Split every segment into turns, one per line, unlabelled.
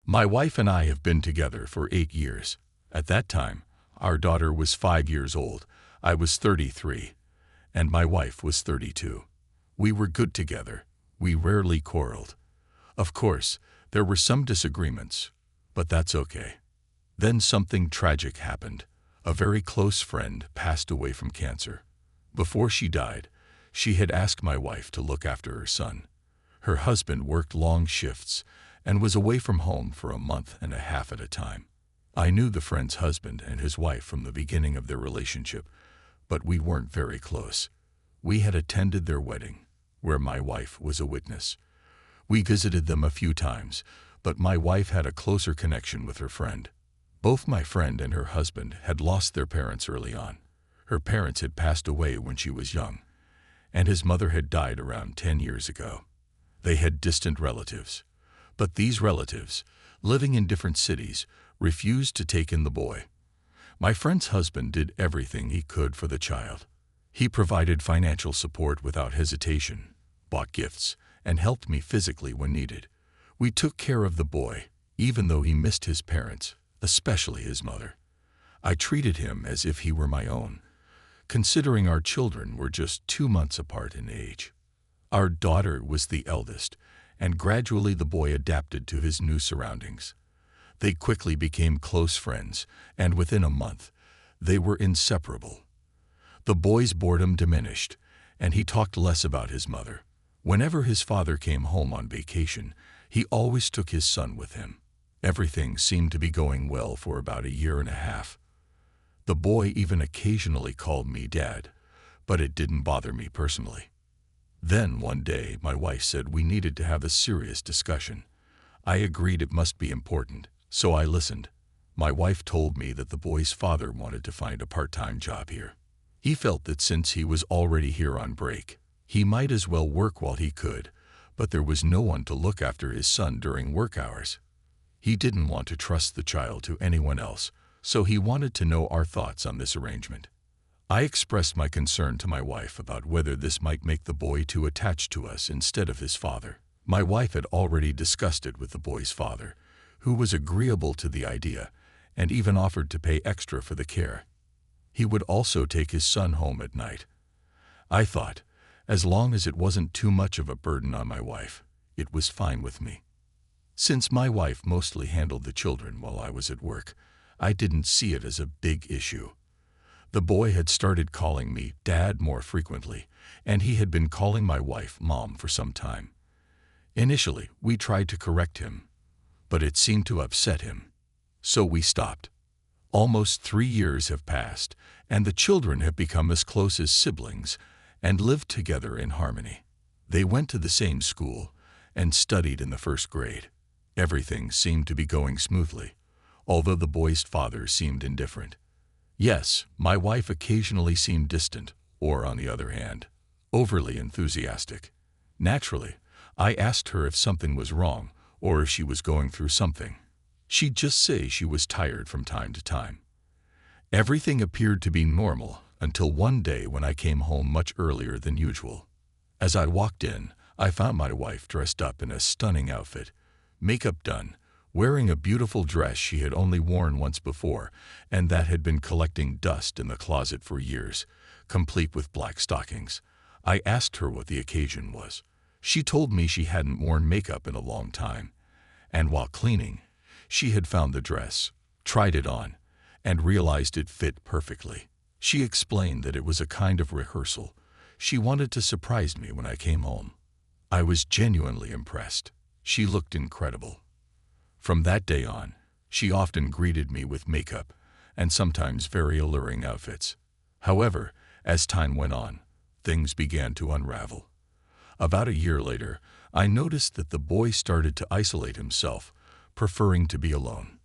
My wife and I have been together for 8 years. At that time, our daughter was 5 years old, I was 33, and my wife was 32. We were good together. We rarely quarreled. Of course, there were some disagreements, but that's okay. Then something tragic happened. A very close friend passed away from cancer. Before she died, she had asked my wife to look after her son. Her husband worked long shifts and was away from home for a month and a half at a time. I knew the friend's husband and his wife from the beginning of their relationship, but we weren't very close. We had attended their wedding, where my wife was a witness. We visited them a few times, but my wife had a closer connection with her friend. Both my friend and her husband had lost their parents early on. Her parents had passed away when she was young, and his mother had died around 10 years ago. They had distant relatives, but these relatives, living in different cities, refused to take in the boy. My friend's husband did everything he could for the child. He provided financial support without hesitation, bought gifts, and helped me physically when needed. We took care of the boy, even though he missed his parents, especially his mother. I treated him as if he were my own, considering our children were just 2 months apart in age. Our daughter was the eldest, and gradually the boy adapted to his new surroundings. They quickly became close friends, and within a month, they were inseparable. The boy's boredom diminished, and he talked less about his mother. Whenever his father came home on vacation, he always took his son with him. Everything seemed to be going well for about 1.5 years. The boy even occasionally called me Dad, but it didn't bother me personally. Then one day my wife said we needed to have a serious discussion. I agreed it must be important, so I listened. My wife told me that the boy's father wanted to find a part-time job here. He felt that since he was already here on break, he might as well work while he could, but there was no one to look after his son during work hours. He didn't want to trust the child to anyone else, so he wanted to know our thoughts on this arrangement. I expressed my concern to my wife about whether this might make the boy too attached to us instead of his father. My wife had already discussed it with the boy's father, who was agreeable to the idea and even offered to pay extra for the care. He would also take his son home at night. I thought, as long as it wasn't too much of a burden on my wife, it was fine with me. Since my wife mostly handled the children while I was at work, I didn't see it as a big issue. The boy had started calling me Dad more frequently, and he had been calling my wife Mom for some time. Initially, we tried to correct him, but it seemed to upset him, so we stopped. Almost 3 years have passed, and the children have become as close as siblings and lived together in harmony. They went to the same school and studied in the 1st grade. Everything seemed to be going smoothly, although the boy's father seemed indifferent. Yes, my wife occasionally seemed distant, or on the other hand, overly enthusiastic. Naturally, I asked her if something was wrong or if she was going through something. She'd just say she was tired from time to time. Everything appeared to be normal until one day when I came home much earlier than usual. As I walked in, I found my wife dressed up in a stunning outfit, makeup done, wearing a beautiful dress she had only worn once before and that had been collecting dust in the closet for years, complete with black stockings. I asked her what the occasion was. She told me she hadn't worn makeup in a long time, and while cleaning, she had found the dress, tried it on, and realized it fit perfectly. She explained that it was a kind of rehearsal. She wanted to surprise me when I came home. I was genuinely impressed. She looked incredible. From that day on, she often greeted me with makeup and sometimes very alluring outfits. However, as time went on, things began to unravel. About 1 year later, I noticed that the boy started to isolate himself, preferring to be alone.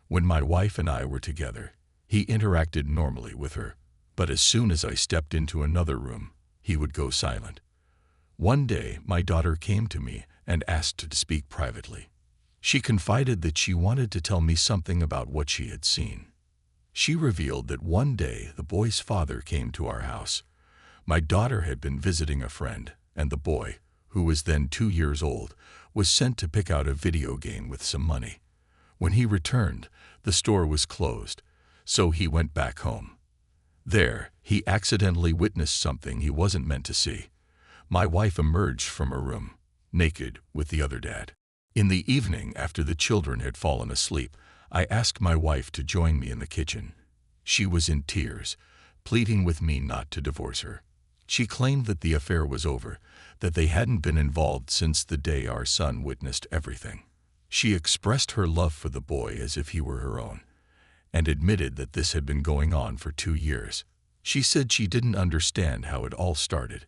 When my wife and I were together, he interacted normally with her, but as soon as I stepped into another room, he would go silent. One day, my daughter came to me and asked to speak privately. She confided that she wanted to tell me something about what she had seen. She revealed that one day the boy's father came to our house. My daughter had been visiting a friend, and the boy, who was then 2 years old, was sent to pick out a video game with some money. When he returned, the store was closed, so he went back home. There, he accidentally witnessed something he wasn't meant to see. My wife emerged from her room, naked, with the other dad. In the evening, after the children had fallen asleep, I asked my wife to join me in the kitchen. She was in tears, pleading with me not to divorce her. She claimed that the affair was over, that they hadn't been involved since the day our son witnessed everything. She expressed her love for the boy as if he were her own, and admitted that this had been going on for 2 years. She said she didn't understand how it all started,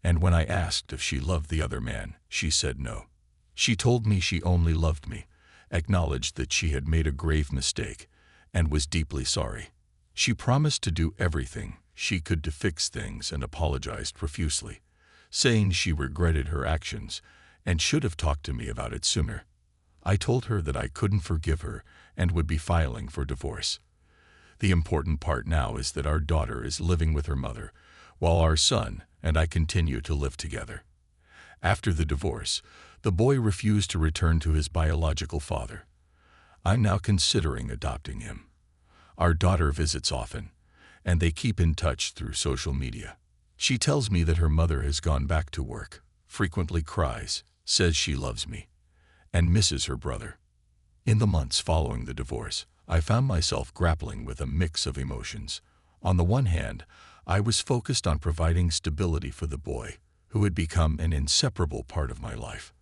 and when I asked if she loved the other man, she said no. She told me she only loved me, acknowledged that she had made a grave mistake, and was deeply sorry. She promised to do everything she could to fix things and apologized profusely, saying she regretted her actions and should have talked to me about it sooner. I told her that I couldn't forgive her and would be filing for divorce. The important part now is that our daughter is living with her mother, while our son and I continue to live together. After the divorce, the boy refused to return to his biological father. I'm now considering adopting him. Our daughter visits often, and they keep in touch through social media. She tells me that her mother has gone back to work, frequently cries, says she loves me, and misses her brother. In the months following the divorce, I found myself grappling with a mix of emotions. On the one hand, I was focused on providing stability for the boy, who had become an inseparable part of my life.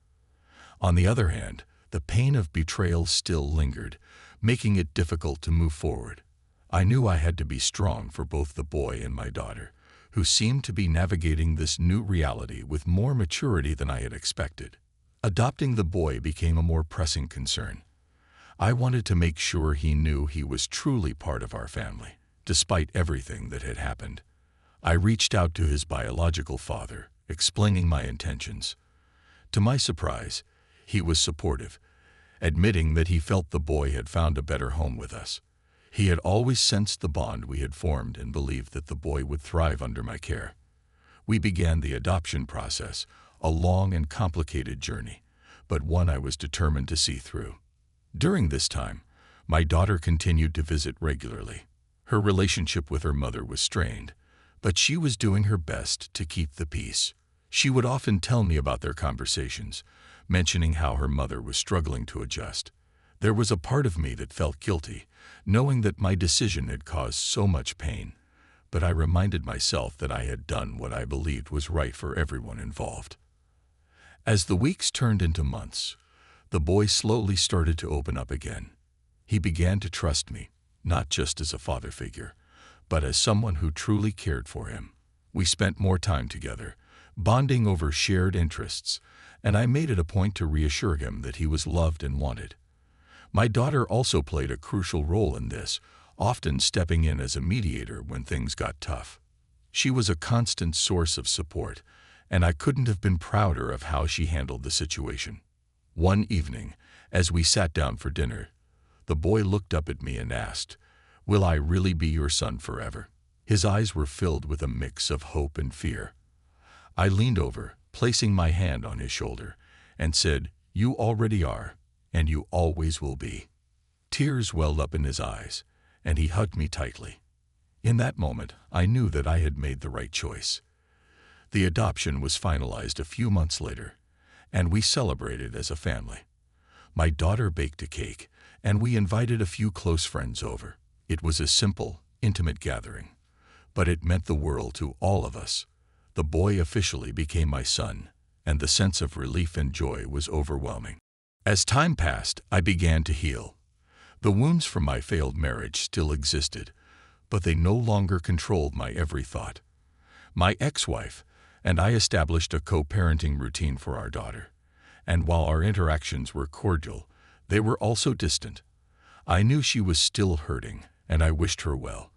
On the other hand, the pain of betrayal still lingered, making it difficult to move forward. I knew I had to be strong for both the boy and my daughter, who seemed to be navigating this new reality with more maturity than I had expected. Adopting the boy became a more pressing concern. I wanted to make sure he knew he was truly part of our family, despite everything that had happened. I reached out to his biological father, explaining my intentions. To my surprise, he was supportive, admitting that he felt the boy had found a better home with us. He had always sensed the bond we had formed and believed that the boy would thrive under my care. We began the adoption process, a long and complicated journey, but one I was determined to see through. During this time, my daughter continued to visit regularly. Her relationship with her mother was strained, but she was doing her best to keep the peace. She would often tell me about their conversations, mentioning how her mother was struggling to adjust. There was a part of me that felt guilty, knowing that my decision had caused so much pain, but I reminded myself that I had done what I believed was right for everyone involved. As the weeks turned into months, the boy slowly started to open up again. He began to trust me, not just as a father figure, but as someone who truly cared for him. We spent more time together, bonding over shared interests, and I made it a point to reassure him that he was loved and wanted. My daughter also played a crucial role in this, often stepping in as a mediator when things got tough. She was a constant source of support, and I couldn't have been prouder of how she handled the situation. One evening, as we sat down for dinner, the boy looked up at me and asked, "Will I really be your son forever?" His eyes were filled with a mix of hope and fear. I leaned over, placing my hand on his shoulder, and said, "You already are, and you always will be." Tears welled up in his eyes, and he hugged me tightly. In that moment, I knew that I had made the right choice. The adoption was finalized a few months later, and we celebrated as a family. My daughter baked a cake, and we invited a few close friends over. It was a simple, intimate gathering, but it meant the world to all of us. The boy officially became my son, and the sense of relief and joy was overwhelming. As time passed, I began to heal. The wounds from my failed marriage still existed, but they no longer controlled my every thought. My ex-wife and I established a co-parenting routine for our daughter, and while our interactions were cordial, they were also distant. I knew she was still hurting, and I wished her well,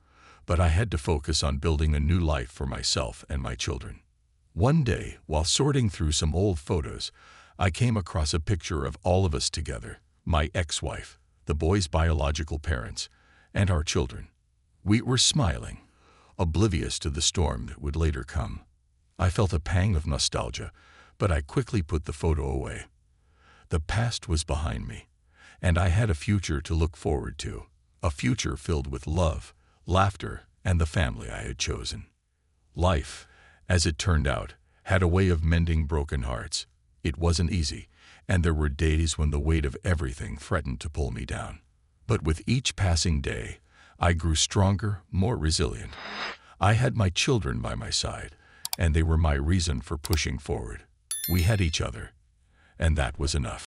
but I had to focus on building a new life for myself and my children. One day, while sorting through some old photos, I came across a picture of all of us together, my ex-wife, the boy's biological parents, and our children. We were smiling, oblivious to the storm that would later come. I felt a pang of nostalgia, but I quickly put the photo away. The past was behind me, and I had a future to look forward to, a future filled with love, laughter, and the family I had chosen. Life, as it turned out, had a way of mending broken hearts. It wasn't easy, and there were days when the weight of everything threatened to pull me down. But with each passing day, I grew stronger, more resilient. I had my children by my side, and they were my reason for pushing forward. We had each other, and that was enough.